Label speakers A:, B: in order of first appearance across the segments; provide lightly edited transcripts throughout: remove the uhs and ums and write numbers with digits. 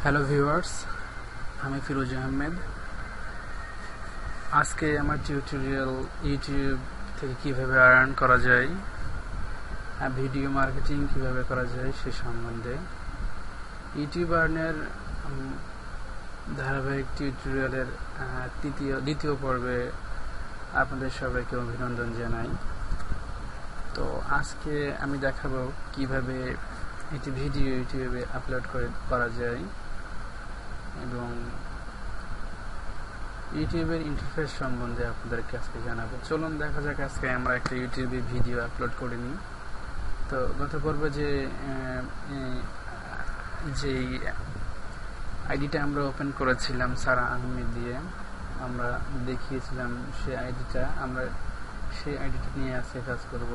A: Hello viewers, আমি ফিরোজ আহমেদ। আজকে আমার টিউটোরিয়াল ইউটিউব থেকে কিভাবে আর্ন করা যায়, ভিডিও মার্কেটিং কিভাবে করা যায় সে সম্বন্ধে। ইউটিউব আর্নের ধারাবাহিক টিউটোরিয়ালের দ্বিতীয় পর্বে আপনাদের সবাইকে অভিনন্দন জানাই। তো আজকে আমি দেখাবো কিভাবে এটি ভিডিও ইউটিউবে আপলোড করা যায় এবং ইউটিউবের ইন্টারফেস সম্বন্ধে আপনাদেরকে আজকে জানাবো। চলুন দেখা যাক আজকে আমরা একটা ইউটিউবে ভিডিও আপলোড করে নিই। তো গত পর্বে যে আইডিটা আমরা ওপেন করেছিলাম সারা আহমেদ দিয়ে, আমরা দেখিয়েছিলাম সেই আইডিটা, আমরা সেই আইডিটা নিয়ে আজকে কাজ করব।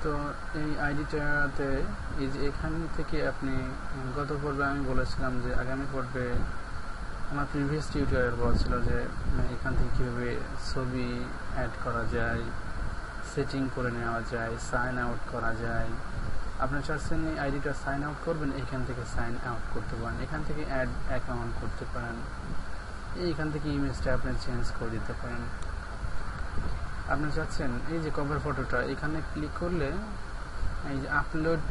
A: তো এই আইডিটাতে এই যে এখান থেকে আপনি গত পর্বে আমি বলেছিলাম যে আগামী পর্বে আমার প্রিভিয়াস টিউটোরিয়াল বলছিল যে এখান থেকে কীভাবে ছবি অ্যাড করা যায়, সেটিং করে নেওয়া যায়, সাইন আউট করা যায়। আপনি চাচ্ছেন এই আইডিটা সাইন আউট করবেন, এখান থেকে সাইন আউট করতে পারেন, এখান থেকে অ্যাড অ্যাকাউন্ট করতে পারেন, এইখান থেকে ইমেজটা আপনি চেঞ্জ করে দিতে পারেন। আপনি চাচ্ছেন এই যে কভার ফটোটা, এখানে ক্লিক করলে এই যে আপলোড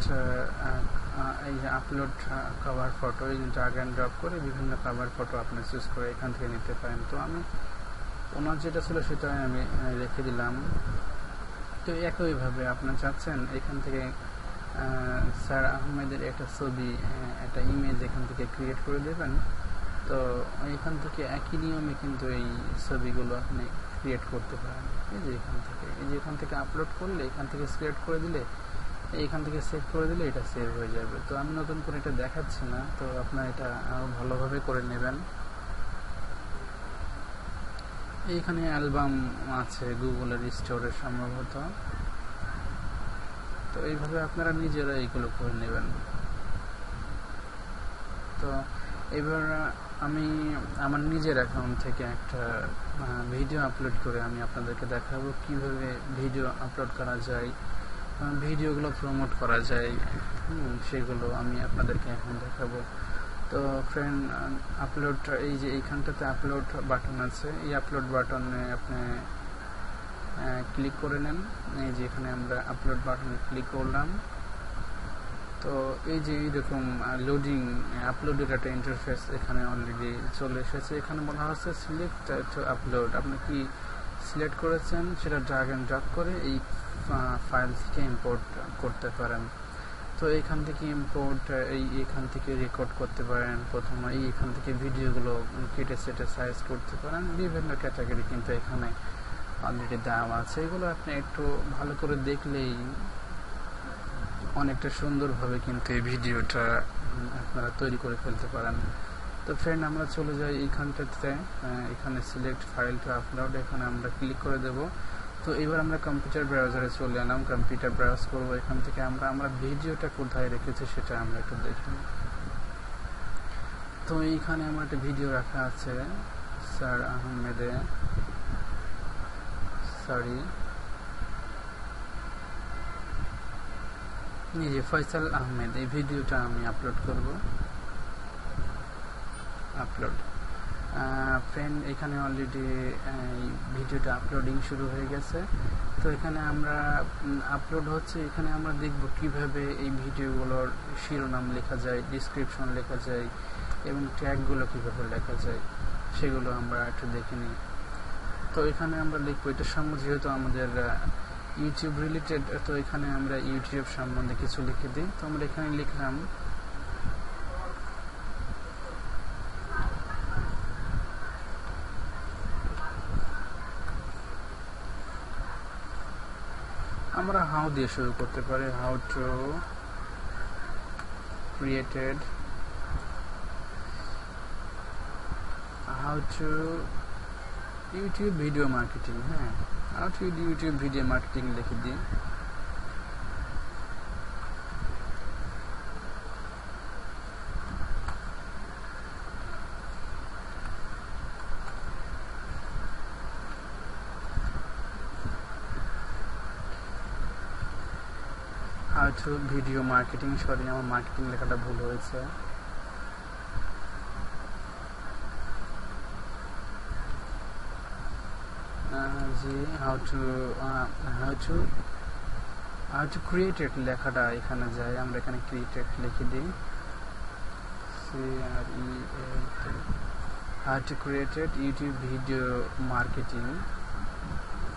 A: কভার ফটো, এই যে ড্র্যাগ অ্যান্ড ড্রপ করে বিভিন্ন কভার ফটো আপনি চুজ করে এখান থেকে নিতে পারেন। তো আমি ওনার যেটা ছিল সেটা আমি রেখে দিলাম। তো একইভাবে আপনার চাচ্ছেন এখান থেকে স্যার আহমেদের একটা ছবি, একটা ইমেজ এখান থেকে ক্রিয়েট করে দেবেন। তো এখান থেকে একই নিয়মে কিন্তু এই ছবিগুলো আপনি ক্রিয়েট করতে পারেন। এই যে এখান থেকে আপলোড করলে, এখান থেকে ক্রিয়েট করে দিলে, এইখান থেকে সেভ করে দিলে এটা সেভ হয়ে যাবে। তো আমি নতুন করে এটা দেখাচ্ছি না, তো আপনারা এটা আরও ভালোভাবে করে নেবেন। এইখানে অ্যালবাম আছে গুগলের স্টোরে সম্ভবত। তো এইভাবে আপনারা নিজেরা এইগুলো করে নেবেন। তো এবার আমি আমার নিজের অ্যাকাউন্ট থেকে একটা ভিডিও আপলোড করে আমি আপনাদেরকে দেখাবো কিভাবে ভিডিও আপলোড করা যায়, ভিডিওগুলো প্রমোট করা যায়, সেগুলো আমি আপনাদেরকে এখন দেখাবো। তো ফ্রেন্ড, আপলোড, এই যে এইখানটাতে আপলোড বাটন আছে, এই আপলোড বাটনে আপনি ক্লিক করে নেন। এই যে এখানে আমরা আপলোড বাটনে ক্লিক করলাম। তো এই যে এইরকম লোডিং আপলোডের একটা ইন্টারফেস এখানে অলরেডি চলে এসেছে। এখানে বলা হচ্ছে সিলেক্ট টু আপলোড। আপনি কি সিলেক্ট করেছেন সেটা ড্র্যাগ অ্যান্ড ড্রপ করে এই ফাইল থেকে ইম্পোর্ট করতে পারেন। তো এখান থেকে ইম্পোর্ট, এখান থেকে রেকর্ড করতে পারেন। প্রথমে এখান থেকে ভিডিওগুলো কেটে সেটে সাইজ করতে পারেন। বিভিন্ন ক্যাটাগরি কিন্তু এখানে অলরেডি দাম আছে, এগুলো আপনি একটু ভালো করে দেখলেই অনেকটা সুন্দরভাবে কিন্তু এই ভিডিওটা আপনারা তৈরি করে ফেলতে পারেন। তো ফ্রেন্ড, আমরা চলে যাই এইখানটাতে, এখানে সিলেক্ট ফাইল টু আপলোড, এখানে আমরা ক্লিক করে দেব। তো এবার আমরা কম্পিউটার ব্রাউজারে চলে এলাম, কম্পিউটার ব্রাউজ করব। এখান থেকে আমরা ভিডিওটা কোথায় রেখেছি সেটা আমরা একটু দেখি। তো এইখানে আমার একটা ভিডিও রাখা আছে স্যার আহমেদে, এই যে ফয়সাল আহমেদ, এই ভিডিওটা আমি আপলোড করব। আপলোড ফ্রেন্ড, এখানে অলরেডি ভিডিওটা আপলোডিং শুরু হয়ে গেছে। তো এখানে আমরা আপলোড হচ্ছে, এখানে আমরা দেখব কিভাবে এই ভিডিওগুলোর শিরোনাম লেখা যায়, ডিসক্রিপশন লেখা যায় এবং ট্যাগগুলো কিভাবে লেখা যায় সেগুলো আমরা একটু দেখে নিই। তো এখানে আমরা লিখবো এটার সম্বন্ধে, যেহেতু আমাদের ইউটিউব রিলেটেড, তো এখানে আমরা ইউটিউব সম্বন্ধে কিছু লিখে দিই। তো আমরা এখানে লিখলাম আমরা হাউ দিয়ে শুরু করতে পারি, how to created, how to YouTube video marketing, how to YouTube video marketing লিখে দিই। how to video marketing, sorry আমার মার্কেটিং লেখাটা ভুল হয়েছে। যে হাউ টু ক্রিয়েটেড লেখাটা এখানে যায়, আমরা এখানে ক্রিয়েটেড লিখে দিই, how to created YouTube video marketing.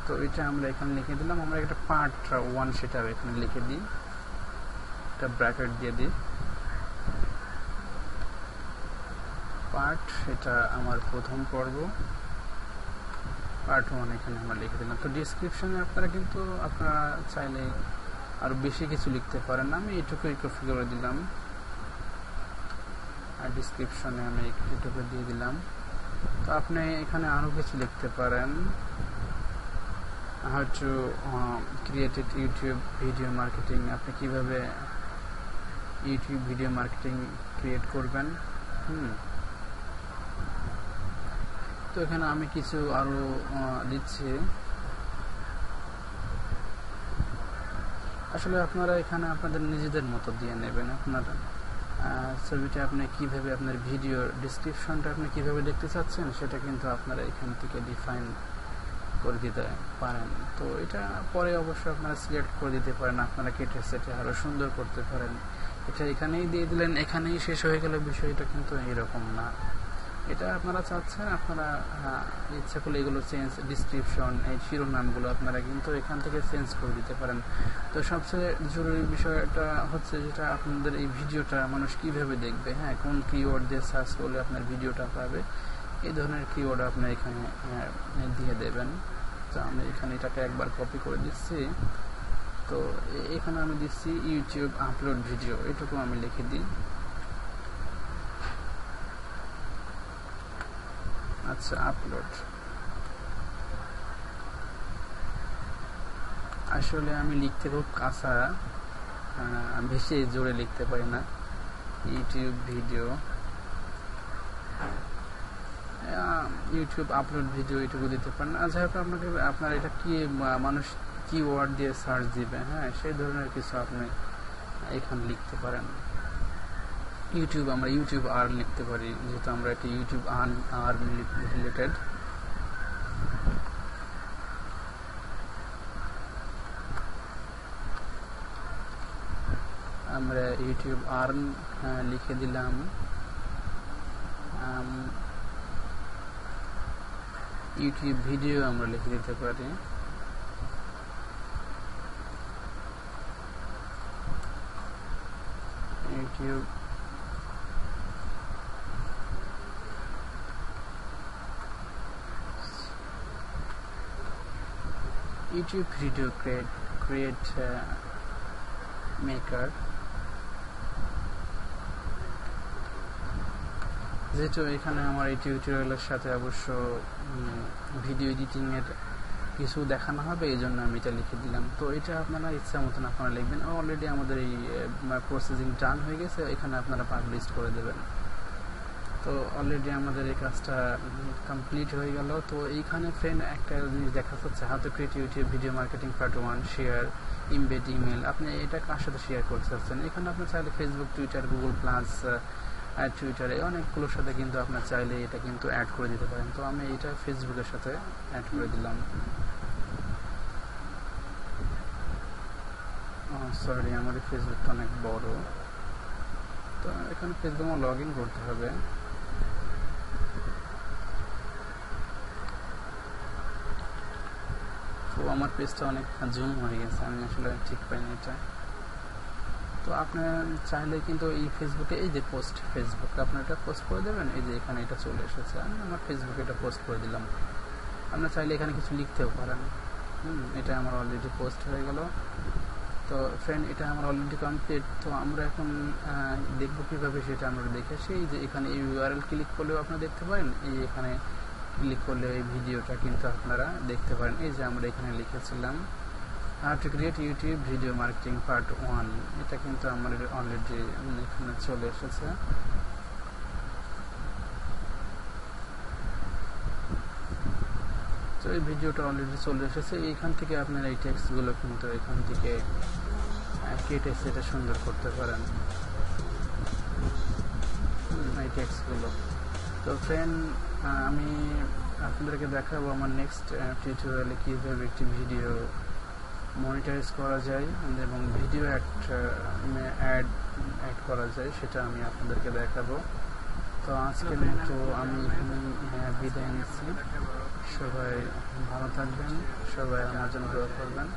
A: তো এটা আমরা এখানে লিখে দিলাম, আমরা একটা পার্ট 1 সেটা এখানে লিখে দিই, একটা ব্র্যাকেট দিয়ে দিই, পার্ট, এটা আমার প্রথম পর্ব, পার্ট 1 এখানে আমরা লিখে দিলাম। তো ডিসক্রিপশনে আপনারা কিন্তু আপনারা চাইলে আরও বেশি কিছু লিখতে পারেন, আমি এটুকুই কপি করে দিলাম, আর ডিসক্রিপশনে আমি এটুকু দিয়ে দিলাম। তো আপনি এখানে আরও কিছু লিখতে পারেন, how to created YouTube video marketing, আপনি কিভাবে ইউটিউব ভিডিও মার্কেটিং ক্রিয়েট করবেন। তো এখানে আমি কিছু আরও দিচ্ছি। আসলে আপনারা এখানে আপনাদের নিজেদের মতো দিয়ে নেবেন, আপনার ছবিটা আপনি কিভাবে আপনার ভিডিও ডিসক্রিপশনটা আপনি কিভাবে দেখতে চাচ্ছেন সেটা কিন্তু আপনারা এখান থেকে ডিফাইন করে দিতে পারেন। তো এটা পরে অবশ্যই আপনারা সিলেক্ট করে দিতে পারেন, আপনারা কেটে সেটে আরও সুন্দর করতে পারেন। এটা এখানেই দিয়ে দিলেন, এখানেই শেষ হয়ে গেল বিষয়টা, কিন্তু এরকম না। এটা আপনারা চাচ্ছেন, আপনারা ইচ্ছা করলে এগুলো চেঞ্জ, ডিসক্রিপশন, এই শিরোনামগুলো আপনারা কিন্তু এখান থেকে চেঞ্জ করে দিতে পারেন। তো সবচেয়ে জরুরি বিষয়টা হচ্ছে যেটা আপনাদের এই ভিডিওটা মানুষ কিভাবে দেখবে, কোন কিওয়ার্ড দিয়ে সার্চ করলে আপনার ভিডিওটা পাবে, এই ধরনের কিওয়ার্ড আপনি এখানে দিয়ে দেবেন। তো আমি এখানে এটাকে একবার কপি করে দিচ্ছি। তো এখানে আমি দিচ্ছি ইউটিউব আপলোড ভিডিও, এটুকু আমি লিখে দিই। আচ্ছা, আপলোড, আসলে আমি লিখতে খুব কাঁচা, বেশি জোরে লিখতে পারি না। YouTube video, YouTube upload video, এটুকু দিতে পারেন। আচ্ছা, আপনাকে আপনার এটা কি মানুষ কিওয়ার্ড দিয়ে সার্চ দিবে, সেই ধরনের কিছু আপনি এখানে লিখতে পারেন। ইউটিউব, আমরা ইউটিউব আর্ন লিখতে পারি, যেহেতু আমরা এটি ইউটিউব আর্ন রিলেটেড। আমরা ইউটিউব আর্ন লিখে দিলাম। ইউটিউব ভিডিও আমরা লিখে দিতে পারি। ইউটিউব ভিডিও ক্রিয়েট মেকার, যেহেতু এখানে আমার এই টিউটোরিয়ালের সাথে অবশ্য ভিডিও এডিটিং এর কিছু দেখানো হবে, এই জন্য আমি এটা লিখে দিলাম। তো এটা আপনারা ইচ্ছা মতন আপনারা লিখবেন। অলরেডি আমাদের এই প্রসেসিং ডান হয়ে গেছে, এখানে আপনারা পাবলিশ করে দেবেন। তো অলরেডি আমাদের এই কাজটা কমপ্লিট হয়ে গেল। তো এইখানে ফ্রেন্ড একটা জিনিস দেখা যাচ্ছে, how to create YouTube video marketing part 1, share, embed email. আপনি এটা কার সাথে শেয়ার করতে চাচ্ছেন? এখানে আপনি চাইলে ফেসবুক, টুইটার, গুগল প্লাস, টুইটারে অনেকগুলোর সাথে কিন্তু আপনার চাইলে এটা কিন্তু অ্যাড করে দিতে পারেন। তো আমি এটা ফেসবুকের সাথে অ্যাড করে দিলাম। সরি, আমাদের ফেসবুকটা অনেক বড়, তো এখানে ফেসবুকে লগ ইন করতে হবে। তো আমার পেজটা অনেক জুম হয়ে গেছে, আমি আসলে ঠিক পাইনি এটা। তো আপনি চাইলে কিন্তু এই ফেসবুকে, এই যে পোস্ট, ফেসবুকে আপনি এটা পোস্ট করে দেবেন। এই যে এখানে এটা চলে এসেছে, আমি আমার ফেসবুকে এটা পোস্ট করে দিলাম। আপনার চাইলে এখানে কিছু লিখতেও পারেন। এটা আমার অলরেডি পোস্ট হয়ে গেল। তো ফ্রেন্ড, এটা আমার অলরেডি কমপ্লিট। তো আমরা এখন দেখবো কীভাবে সেটা আমরা দেখে আসি। এই যে এখানে এই ইউআরএল ক্লিক করলেও আপনারা দেখতে পারেন, এই এখানে ক্লিক করলে এই ভিডিওটা কিন্তু আপনারা দেখতে পারেন। এই যে আমরা এখানে লিখেছিলাম how to create YouTube video marketing part 1, এটা কিন্তু আমার অলরেডি এখানে চলে এসেছে। তো এই ভিডিওটা অলরেডি চলে এসেছে। এইখান থেকে আপনারা এই টেক্সটগুলো কিন্তু এখান থেকে কেটে সেটা সুন্দর করতে পারেন, এই টেক্সটগুলো। তো ফ্রেন্ড, আমি আপনাদেরকে দেখাবো আমার নেক্সট টিউটোরিয়ালে কীভাবে একটি ভিডিও মনিটাইজ করা যায় এবং ভিডিও অ্যাড করা যায়, সেটা আমি আপনাদেরকে দেখাবো। তো আজকের মতো আমি বিদায় নিচ্ছি। সবাই ভালো থাকবেন, সবাই আমার জন্য দোয়া করবেন।